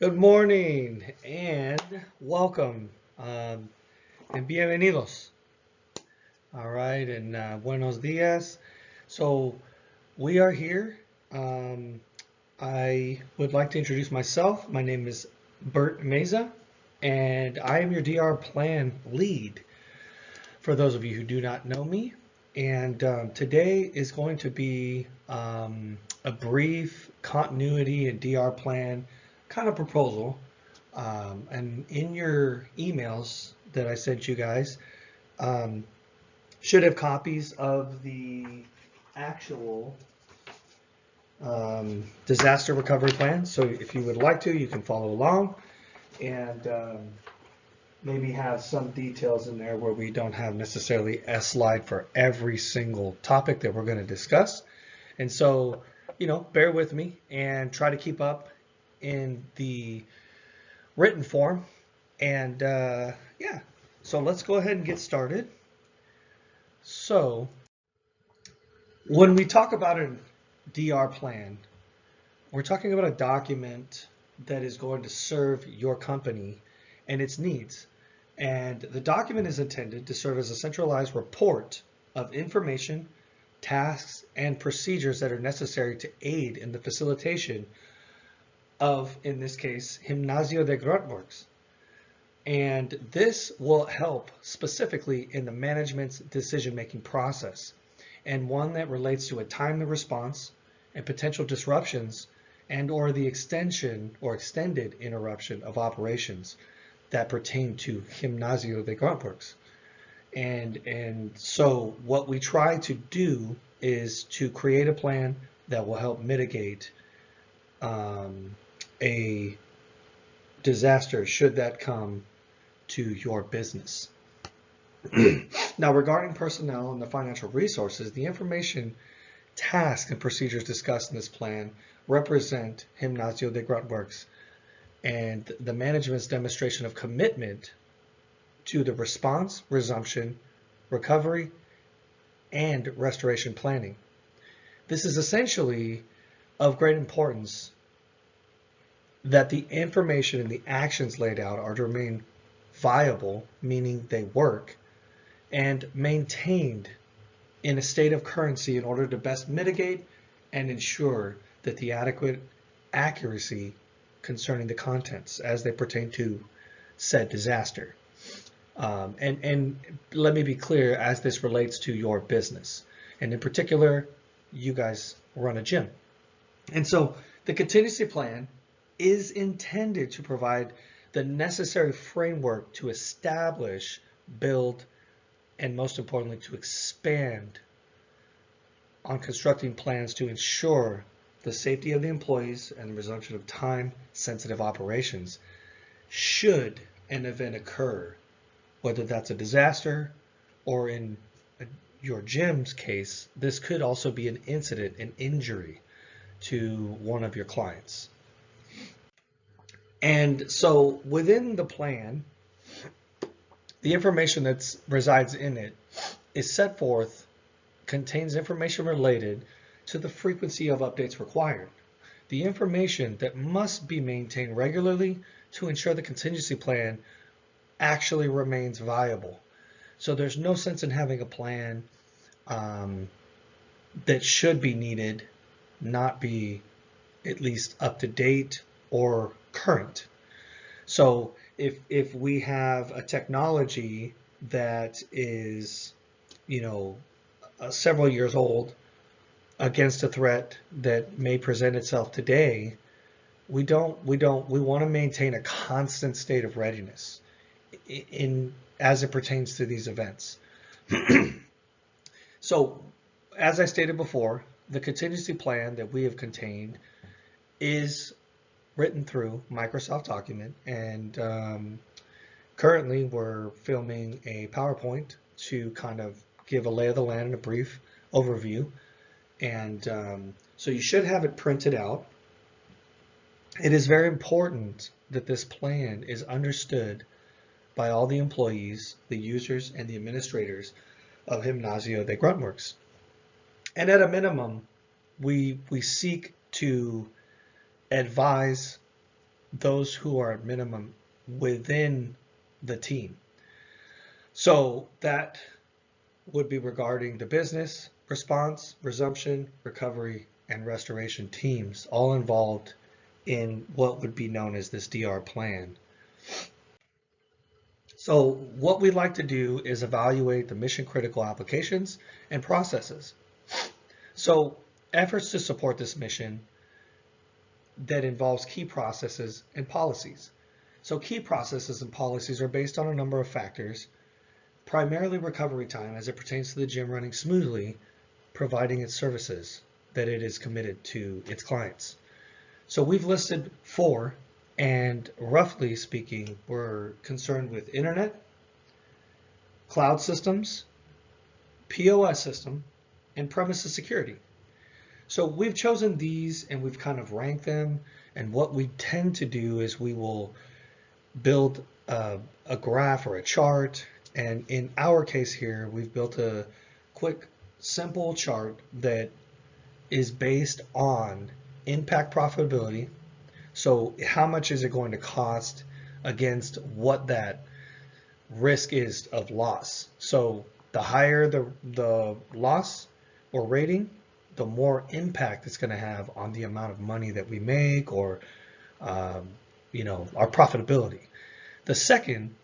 Good morning and welcome and bienvenidos. All right, and buenos dias. So we are here. Um, I would like to introduce myself. My name is Bert Meza, and I am your DR plan lead for those of you who do not know me. And today is going to be a brief continuity and DR plan kind of proposal. And in your emails that I sent you guys, um, should have copies of the actual disaster recovery plan. So if you would like to, you can follow along and maybe have some details in there where we don't have necessarily a slide for every single topic that we're going to discuss. And so, bear with me and try to keep up in the written form. And yeah, so let's go ahead and get started. So, when we talk about a DR plan, we're talking about a document that is going to serve your company and its needs. And the document is intended to serve as a centralized report of information, tasks, and procedures that are necessary to aid in the facilitation of, in this case, Gimnasio de Grootworks. And this will help specifically in the management's decision-making process, and one that relates to a timely response and potential disruptions and or the extension or extended interruption of operations that pertain to Gimnasio de Grootworks. And so what we try to do is to create a plan that will help mitigate a disaster should that come to your business. Now, regarding personnel and the financial resources, the information, tasks, and procedures discussed in this plan represent Gimnasio de Grootworks and the management's demonstration of commitment to the response, resumption, recovery, and restoration planning. This is essentially of great importance that the information and the actions laid out are to remain viable, meaning they work, and maintained in a state of currency in order to best mitigate and ensure that the adequate accuracy concerning the contents as they pertain to said disaster. And let me be clear as this relates to your business. And in particular, you guys run a gym. And so the contingency plan is intended to provide the necessary framework to establish, build, and most importantly, to expand on constructing plans to ensure the safety of the employees and the resumption of time-sensitive operations should an event occur, whether that's a disaster or in your gym's case, this could also be an incident, an injury to one of your clients. And so within the plan, the information that resides in it is set forth, contains information related to the frequency of updates required, the information that must be maintained regularly to ensure the contingency plan actually remains viable. So there's no sense in having a plan that should be needed, not be at least up to date or current. So if we have a technology that is, several years old against a threat that may present itself today, we want to maintain a constant state of readiness in as it pertains to these events. So, as I stated before, the contingency plan that we have contained is written through Microsoft document, and currently we're filming a PowerPoint to kind of give a lay of the land and a brief overview. And so you should have it printed out. It is very important that this plan is understood by all the employees, the users, and the administrators of Gimnasio de Grootworks. And at a minimum, we seek to advise those who are at minimum within the team. So that would be regarding the business, response, resumption, recovery, and restoration teams, all involved in what would be known as this DR plan. So what we like to do is evaluate the mission critical applications and processes. So efforts to support this mission that involves key processes and policies. So key processes and policies are based on a number of factors, primarily recovery time as it pertains to the gym running smoothly, providing its services that it is committed to its clients. So we've listed 4, and roughly speaking, we're concerned with internet, cloud systems, POS system, and premises security. So we've chosen these and we've kind of ranked them, and what we tend to do is we will build a graph or a chart, and in our case here, we've built a quick, simple chart that is based on impact profitability. So how much is it going to cost against what that risk is of loss? So the higher the loss or rating, the more impact it's going to have on the amount of money that we make, or our profitability. The second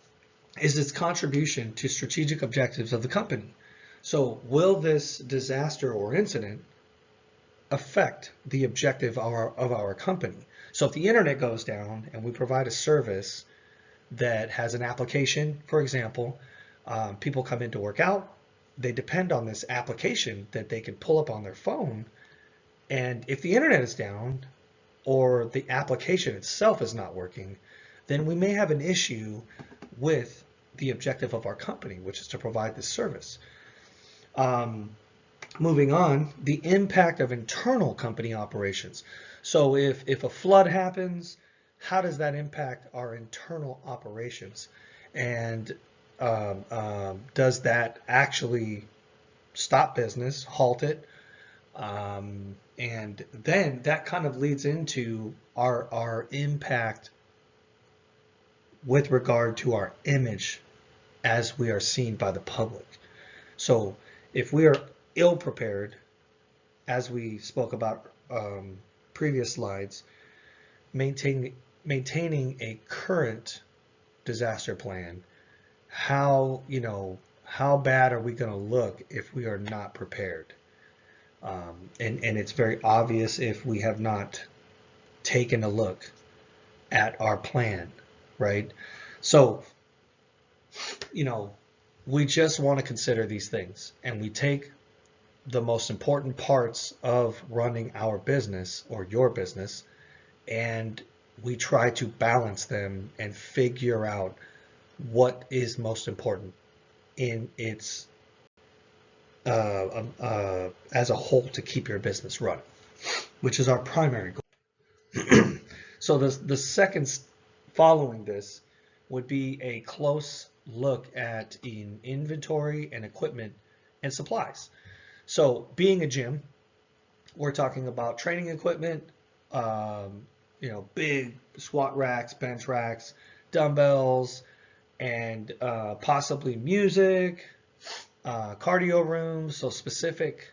is its contribution to strategic objectives of the company. So will this disaster or incident affect the objective of our company? So if the internet goes down and we provide a service that has an application, for example, people come in to work out, they depend on this application that they can pull up on their phone, and if the internet is down or the application itself is not working, then we may have an issue with the objective of our company, which is to provide this service. Moving on, the impact of internal company operations. So if a flood happens, how does that impact our internal operations? And does that actually stop business, halt it? And then that kind of leads into our impact with regard to our image as we are seen by the public. So if we are ill prepared, as we spoke about previous slides, maintaining a current disaster plan, how bad are we going to look if we are not prepared? And it's very obvious if we have not taken a look at our plan, right? So, we just want to consider these things, and we take the most important parts of running our business or your business, and we try to balance them and figure out what is most important in its as a whole to keep your business running, which is our primary goal. So the second following this would be a close look at inventory and equipment and supplies. So being a gym, we're talking about training equipment, big squat racks, bench racks, dumbbells, and possibly music, cardio rooms, so specific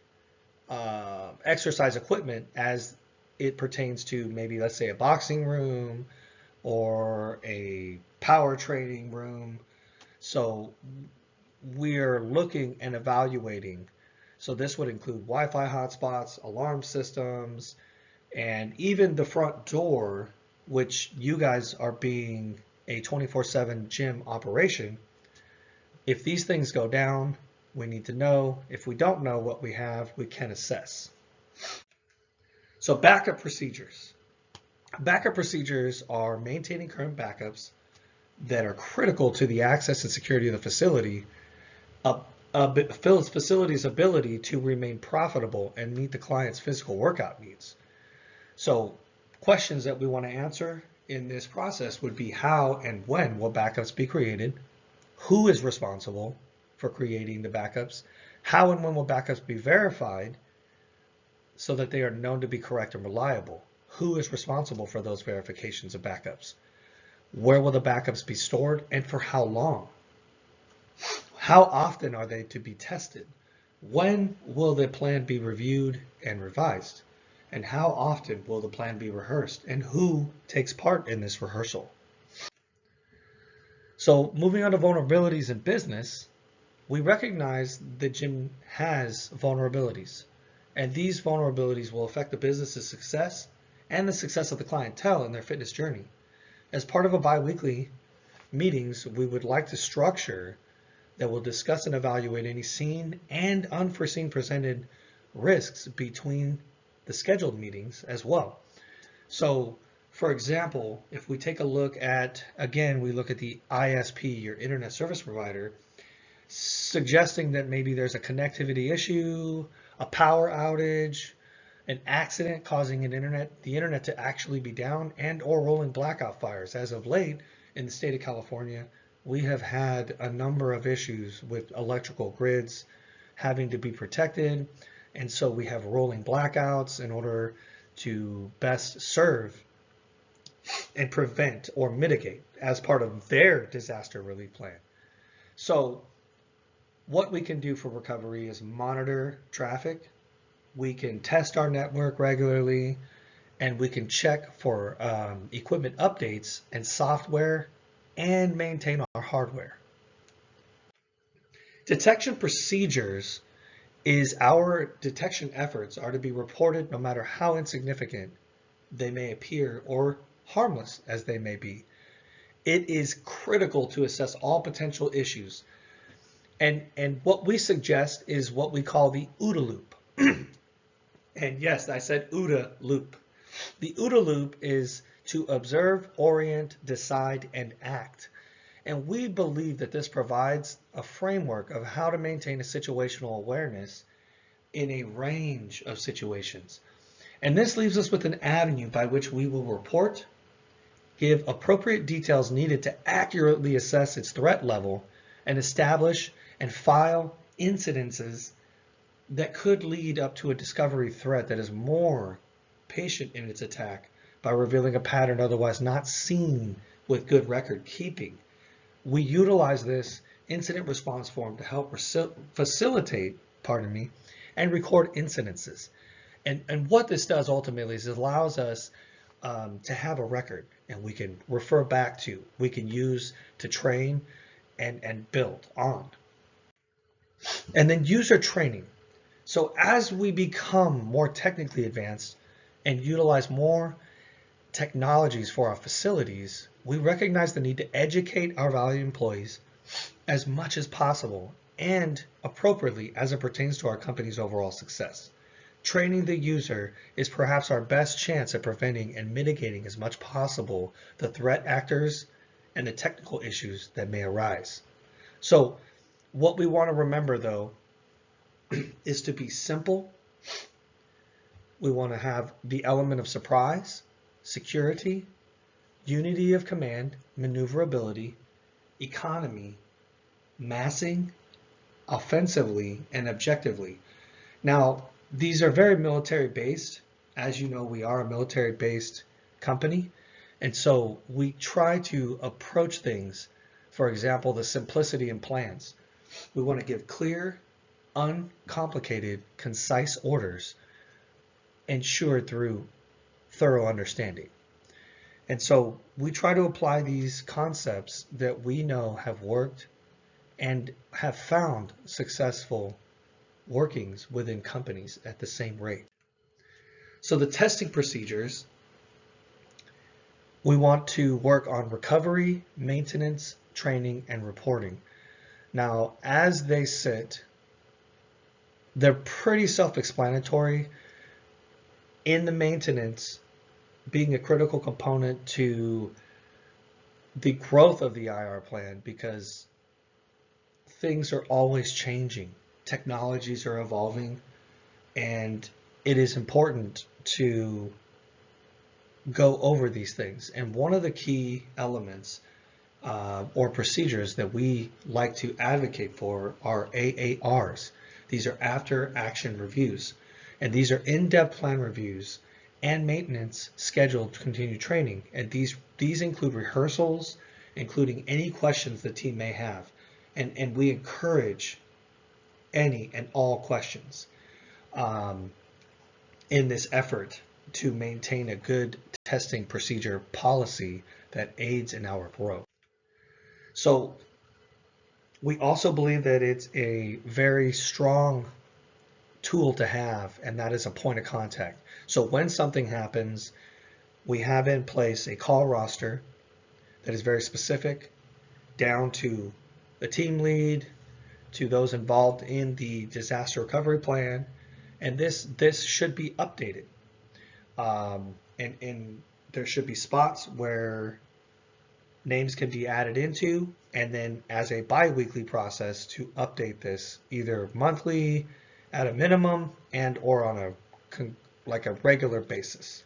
exercise equipment as it pertains to maybe, let's say, a boxing room or a power training room. So we're looking and evaluating. So this would include Wi-Fi hotspots, alarm systems, and even the front door, which you guys are being a 24/7 gym operation. If these things go down, we need to know. If we don't know what we have, we can assess. So backup procedures. Backup procedures are maintaining current backups that are critical to the access and security of the facility, facility's ability to remain profitable and meet the client's physical workout needs. So questions that we want to answer in this process would be how and when will backups be created? Who is responsible for creating the backups? How and when will backups be verified so that they are known to be correct and reliable? who is responsible for those verifications of backups? Where will the backups be stored and for how long? How often are they to be tested? When will the plan be reviewed and revised? And how often will the plan be rehearsed? And who takes part in this rehearsal? So moving on to vulnerabilities in business, we recognize that Jim has vulnerabilities. And these vulnerabilities will affect the business's success and the success of the clientele in their fitness journey. As part of a bi-weekly meetings, we would like to structure that will discuss and evaluate any seen and unforeseen presented risks between the scheduled meetings as well. So, for example, if we take a look at, again, we look at the ISP, your internet service provider, suggesting that maybe there's a connectivity issue, a power outage, an accident causing the internet to actually be down, and or rolling blackout fires. As of late, in the state of California, we have had a number of issues with electrical grids having to be protected, and so we have rolling blackouts in order to best serve and prevent or mitigate as part of their disaster relief plan. So what we can do for recovery is monitor traffic, we can test our network regularly, and we can check for equipment updates and software and maintain our hardware. Detection procedures is our detection efforts are to be reported no matter how insignificant they may appear or harmless as they may be. It is critical to assess all potential issues. And what we suggest is what we call the Ooda Loop. And yes, I said Ooda Loop. The Ooda Loop is to observe, orient, decide, and act. And we believe that this provides a framework of how to maintain a situational awareness in a range of situations. And this leaves us with an avenue by which we will report, give appropriate details needed to accurately assess its threat level, and establish and file incidences that could lead up to a discovery threat that is more patient in its attack by revealing a pattern otherwise not seen with good record keeping. We utilize this incident response form to help facilitate, and record incidences. And what this does ultimately is it allows us to have a record, and we can refer back to, we can use to train and build on. And then user training. So as we become more technically advanced and utilize more technologies for our facilities, we recognize the need to educate our valued employees as much as possible and appropriately as it pertains to our company's overall success. Training the user is perhaps our best chance at preventing and mitigating as much possible the threat actors and the technical issues that may arise. So what we want to remember though is to be simple. We want to have the element of surprise, security, unity of command, maneuverability, economy, massing, offensively, and objectively. Now, these are very military based. As you know, we are a military based company. And so we try to approach things, for example, the simplicity in plans. We want to give clear, uncomplicated, concise orders ensured through thorough understanding. And so we try to apply these concepts that we know have worked and have found successful workings within companies at the same rate. So the testing procedures, we want to work on recovery, maintenance, training, and reporting. Now, as they sit, they're pretty self-explanatory. In the maintenance, being a critical component to the growth of the IR plan, because things are always changing. Technologies are evolving, and it is important to go over these things. And one of the key elements or procedures that we like to advocate for are AARs. These are after action reviews, and these are in-depth plan reviews and maintenance scheduled continued training. And these include rehearsals, including any questions the team may have. And we encourage any and all questions um, in this effort to maintain a good testing procedure policy that aids in our growth. So we also believe that it's a very strong tool to have, and that is a point of contact. So when something happens, we have in place a call roster that is very specific, down to the team lead, to those involved in the disaster recovery plan, and this should be updated. And there should be spots where names can be added into, and then as a bi-weekly process to update this either monthly at a minimum and or on a regular basis.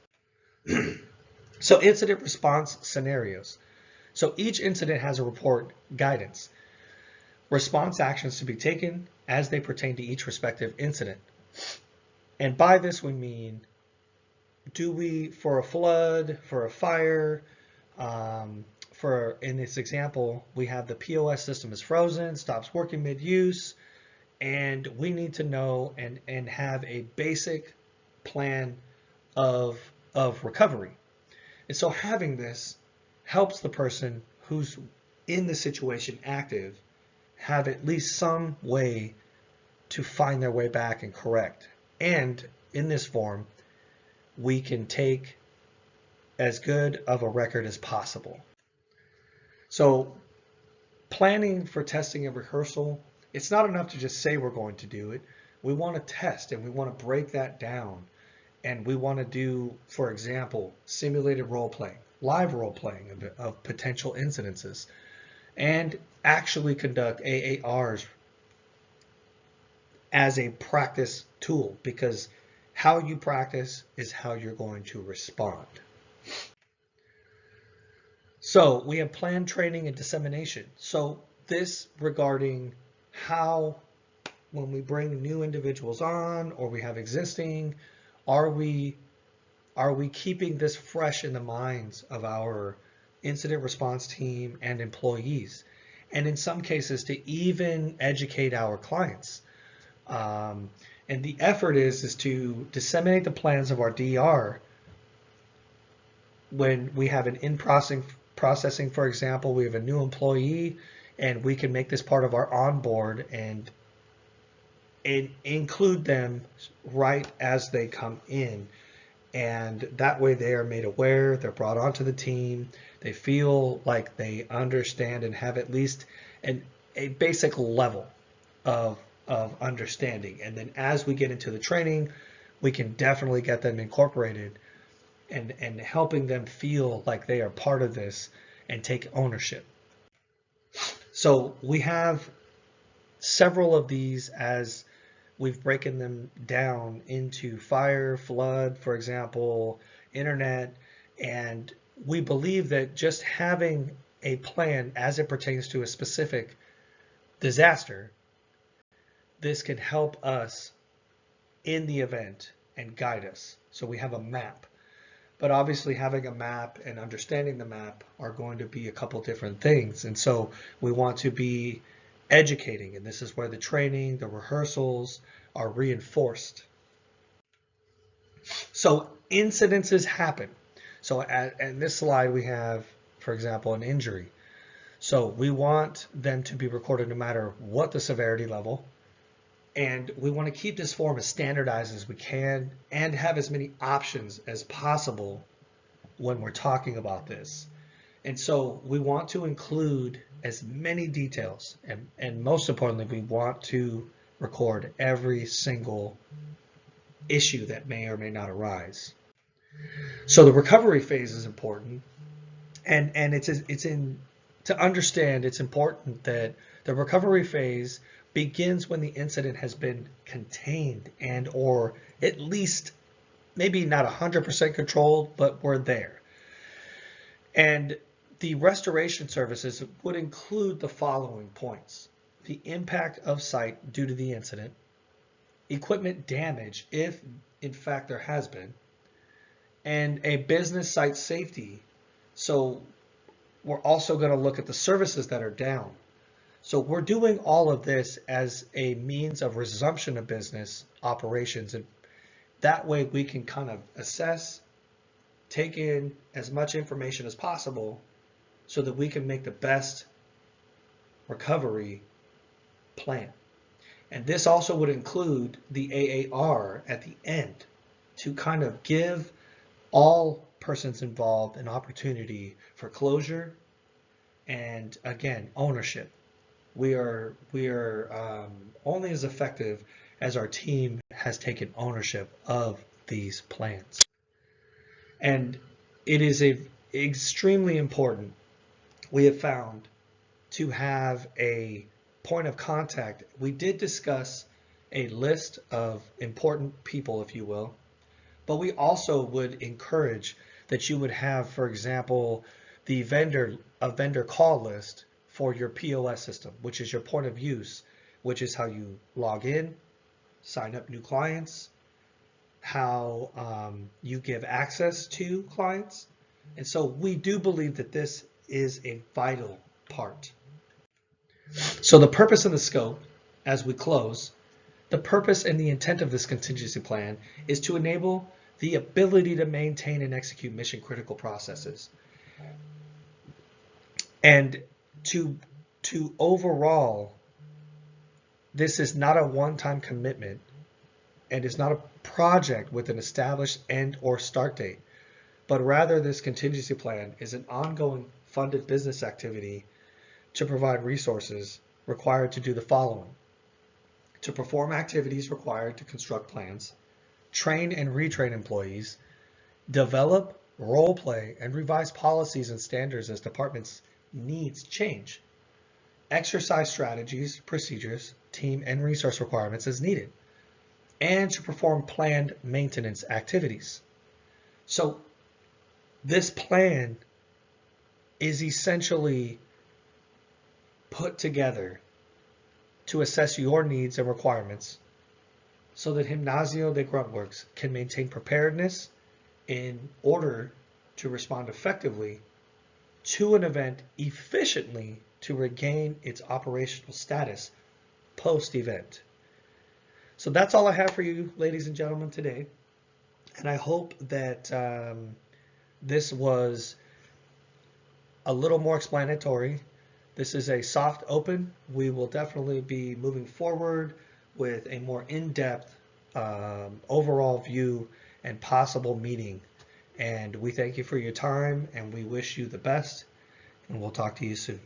So incident response scenarios. So each incident has a report guidance. Response actions to be taken as they pertain to each respective incident. And by this we mean, do we, for a flood, for a fire, in this example, we have the POS system is frozen, stops working mid-use, and we need to know and have a basic plan of recovery. And so having this helps the person who's in the situation active have at least some way to find their way back and correct. And in this form, we can take as good of a record as possible. So planning for testing and rehearsal, it's not enough to just say we're going to do it. We want to test and we want to break that down. And we want to do, for example, simulated role playing, live role playing of potential incidences, and actually conduct AARs as a practice tool, because how you practice is how you're going to respond. So we have planned training and dissemination. So this regarding how, when we bring new individuals on or we have existing, are we keeping this fresh in the minds of our incident response team and employees, and in some cases to even educate our clients. And the effort is to disseminate the plans of our DR when we have an in-processing, for example, we have a new employee, and we can make this part of our onboard and include them right as they come in. And that way they are made aware, they're brought onto the team, they feel like they understand and have at least a basic level of understanding. And then as we get into the training, we can definitely get them incorporated and helping them feel like they are part of this and take ownership. So we have several of these as we've broken them down into fire, flood, for example, internet, and we believe that just having a plan as it pertains to a specific disaster, this can help us in the event and guide us. So we have a map. But obviously having a map and understanding the map are going to be a couple different things. And so we want to be educating, and this is where the training, the rehearsals are reinforced. So incidences happen. So in this slide we have, for example, an injury. So we want them to be recorded no matter what the severity level. And we want to keep this form as standardized as we can and have as many options as possible when we're talking about this. And so we want to include as many details, and most importantly, we want to record every single issue that may or may not arise. So the recovery phase is important, and to understand, it's important that the recovery phase begins when the incident has been contained and or at least maybe not 100% controlled, but we're there. And the restoration services would include the following points: the impact of site due to the incident, equipment damage if in fact there has been, and a business site safety. So we're also going to look at the services that are down. So we're doing all of this as a means of resumption of business operations. And that way we can kind of assess, take in as much information as possible so that we can make the best recovery plan. And this also would include the AAR at the end to kind of give all persons involved an opportunity for closure and, again, ownership. We are only as effective as our team has taken ownership of these plans. And it is extremely important, we have found, to have a point of contact. We did discuss a list of important people, if you will, but we also would encourage that you would have, for example, a vendor call list for your POS system, which is your point of use, which is how you log in, sign up new clients, how you give access to clients. And so we do believe that this is a vital part. So the purpose and the scope, as we close, the purpose and the intent of this contingency plan is to enable the ability to maintain and execute mission critical processes. And to overall, this is not a one-time commitment and is not a project with an established end or start date, but rather this contingency plan is an ongoing funded business activity to provide resources required to do the following: to perform activities required to construct plans, train and retrain employees, develop, role play, and revise policies and standards as departments' needs change, exercise strategies, procedures, team, and resource requirements as needed, and to perform planned maintenance activities. So this plan is essentially put together to assess your needs and requirements so that Gimnasio de Gruntworks can maintain preparedness in order to respond effectively to an event efficiently to regain its operational status post-event. So that's all I have for you, ladies and gentlemen, today. And I hope that this was a little more explanatory. This is a soft open. We will definitely be moving forward with a more in-depth overall view and possible meeting. And we thank you for your time, and we wish you the best, and we'll talk to you soon.